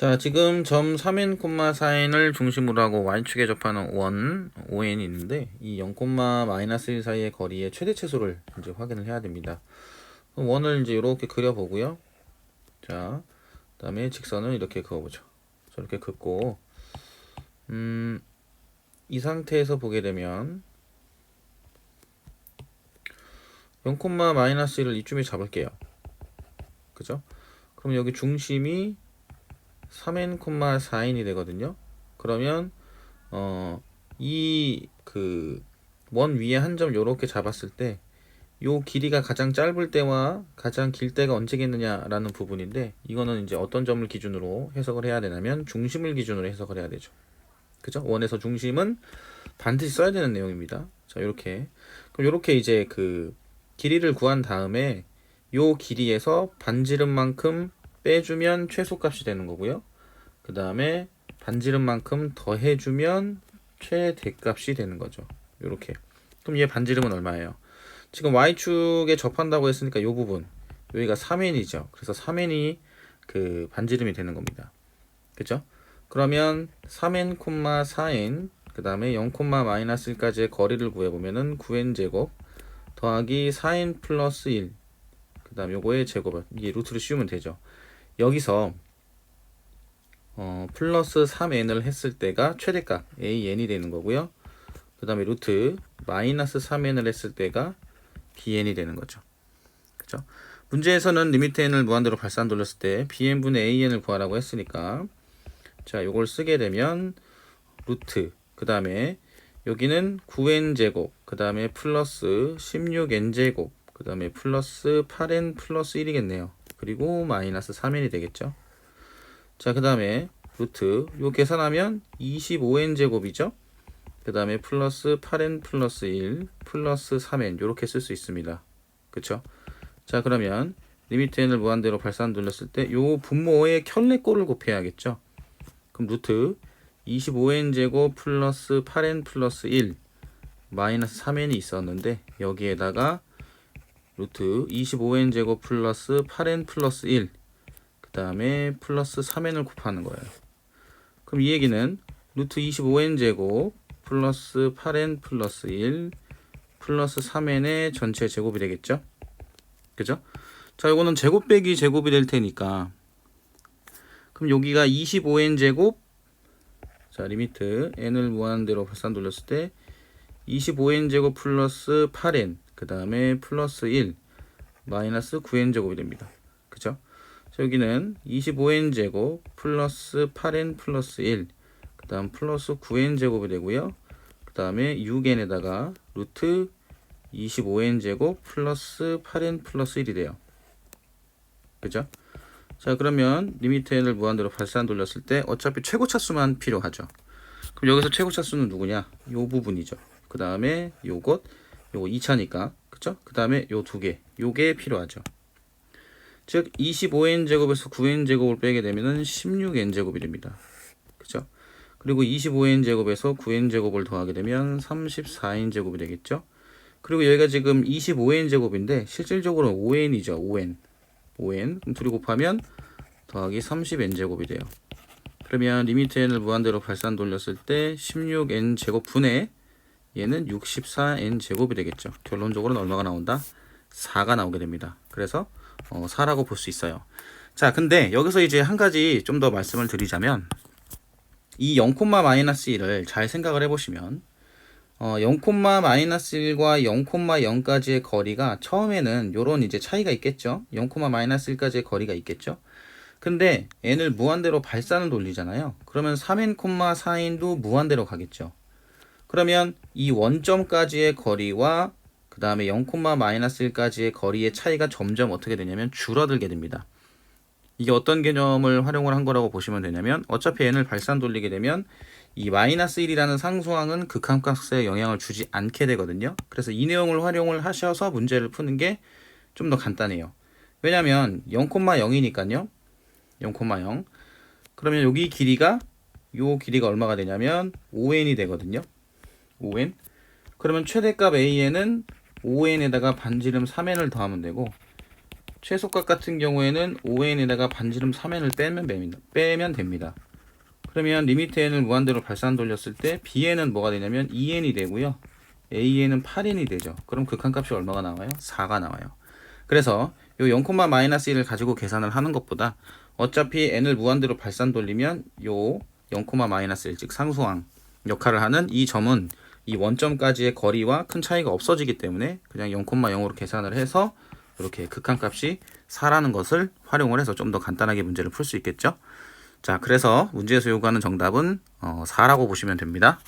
자, 지금 점 3n, 4n을 중심으로 하고 y축에 접하는 원, ON이 있는데 이 0, 마이너스 1 사이의 거리의 최대 최소를 이제 확인을 해야 됩니다. 원을 이제 이렇게 그려보고요. 자, 그다음에 직선을 이렇게 그어보죠. 저렇게 긋고 이 상태에서 보게 되면 0, 마이너스 1을 이쯤에 잡을게요. 그죠? 그럼 여기 중심이 3n, 4n이 되거든요. 그러면 이 그 원 위에 한 점 요렇게 잡았을 때 요 길이가 가장 짧을 때와 가장 길 때가 언제겠느냐라는 부분인데, 이거는 이제 어떤 점을 기준으로 해석을 해야 되냐면 중심을 기준으로 해석을 해야 되죠. 그죠? 원에서 중심은 반드시 써야 되는 내용입니다. 자, 요렇게. 그럼 요렇게 이제 그 길이를 구한 다음에 요 길이에서 반지름만큼 빼주면 최소값이 되는 거고요. 그 다음에 반지름만큼 더해주면 최대값이 되는 거죠. 요렇게. 그럼 얘 반지름은 얼마예요? 지금 y축에 접한다고 했으니까 요 부분, 여기가 3n이죠. 그래서 3n이 그 반지름이 되는 겁니다. 그죠? 그러면 3n, 4n, 그 다음에 0, 마이너스 1까지의 거리를 구해보면은 9n 제곱 더하기 4n 플러스 1, 그 다음 요거의 제곱을 이게 루트를 씌우면 되죠. 여기서 플러스 3n을 했을 때가 최대값 an이 되는 거고요. 그 다음에 루트 마이너스 3n을 했을 때가 bn이 되는 거죠. 그죠? 문제에서는 리미트 n을 무한대로 발산 돌렸을 때 bn분의 an을 구하라고 했으니까, 자, 요걸 쓰게 되면 루트, 그 다음에 여기는 9n 제곱, 그 다음에 플러스 16n 제곱, 그 다음에 플러스 8n 플러스 1이겠네요. 그리고 마이너스 3n이 되겠죠. 자, 그 다음에 루트 요 계산하면 25n 제곱이죠. 그 다음에 플러스 8n 플러스 1 플러스 3n 요렇게 쓸 수 있습니다. 그쵸? 자, 그러면 리미트 n을 무한대로 발산 돌렸을 때 요 분모의 켤레꼴을 곱해야겠죠. 그럼 루트 25n 제곱 플러스 8n 플러스 1 마이너스 3n이 있었는데 여기에다가 루트 25n 제곱 플러스 8n 플러스 1, 그 다음에 플러스 3n을 곱하는 거예요. 그럼 이 얘기는 루트 25n 제곱 플러스 8n 플러스 1 플러스 3n의 전체 제곱이 되겠죠? 그죠? 자, 이거는 제곱 빼기 제곱이 될 테니까, 그럼 여기가 25n 제곱, 자, 리미트 n을 무한대로 발산 돌렸을 때 25n 제곱 플러스 8n, 그 다음에 플러스 1 마이너스 9n 제곱이 됩니다. 그죠? 자, 여기는 25n 제곱 플러스 8n 플러스 1, 그 다음 플러스 9n 제곱이 되고요. 그 다음에 6n에다가 루트 25n 제곱 플러스 8n 플러스 1이 돼요. 그죠? 자, 그러면 리미트 n을 무한대로 발산 돌렸을 때 어차피 최고차수만 필요하죠. 그럼 여기서 최고차수는 누구냐? 요 부분이죠. 그 다음에 요거 2차니까, 그쵸? 그 다음에 요 두 개, 요게 필요하죠. 즉 25n 제곱에서 9n 제곱을 빼게 되면은 16n 제곱이 됩니다. 그죠? 그리고 25n 제곱에서 9n 제곱을 더하게 되면 34n 제곱이 되겠죠? 그리고 여기가 지금 25n 제곱인데 실질적으로는 5n이죠. 5n. 그럼 둘이 곱하면 더하기 30n 제곱이 돼요. 그러면 리미트 n을 무한대로 발산 돌렸을 때 16n 제곱 분의 얘는 64n 제곱이 되겠죠. 결론적으로는 얼마가 나온다? 4가 나오게 됩니다. 그래서 4라고 볼 수 있어요. 자, 근데 여기서 이제 한 가지 좀 더 말씀을 드리자면, 이 0, 마이너스 1을 잘 생각을 해보시면 0, 마이너스 1과 0, 0까지의 거리가 처음에는 요런 이제 차이가 있겠죠. 0, 마이너스 1까지의 거리가 있겠죠. 근데 n을 무한대로 발산을 돌리잖아요. 그러면 3n, 4n도 무한대로 가겠죠. 그러면 이 원점까지의 거리와 그 다음에 0, 마이너스 1까지의 거리의 차이가 점점 어떻게 되냐면 줄어들게 됩니다. 이게 어떤 개념을 활용을 한 거라고 보시면 되냐면, 어차피 n을 발산 돌리게 되면 이 마이너스 1이라는 상수항은 극한값에 영향을 주지 않게 되거든요. 그래서 이 내용을 활용을 하셔서 문제를 푸는 게 좀 더 간단해요. 왜냐면 0,0이니까요. 0,0. 그러면 여기 길이가, 요 길이가 얼마가 되냐면 5n이 되거든요. 5n. 그러면 최대값 an은 5n에다가 반지름 3n을 더하면 되고, 최소값 같은 경우에는 5n에다가 반지름 3n을 빼면 됩니다. 그러면 리미트 n을 무한대로 발산 돌렸을 때 bn은 뭐가 되냐면 2n이 되고요. an은 8n이 되죠. 그럼 극한값이 얼마가 나와요? 4가 나와요. 그래서 요 0,-1을 가지고 계산을 하는 것보다 어차피 n을 무한대로 발산 돌리면 요 0,-1 즉 상수항 역할을 하는 이 점은 이 원점까지의 거리와 큰 차이가 없어지기 때문에 그냥 0,0으로 계산을 해서 이렇게 극한값이 4라는 것을 활용을 해서 좀 더 간단하게 문제를 풀 수 있겠죠. 자, 그래서 문제에서 요구하는 정답은 4라고 보시면 됩니다.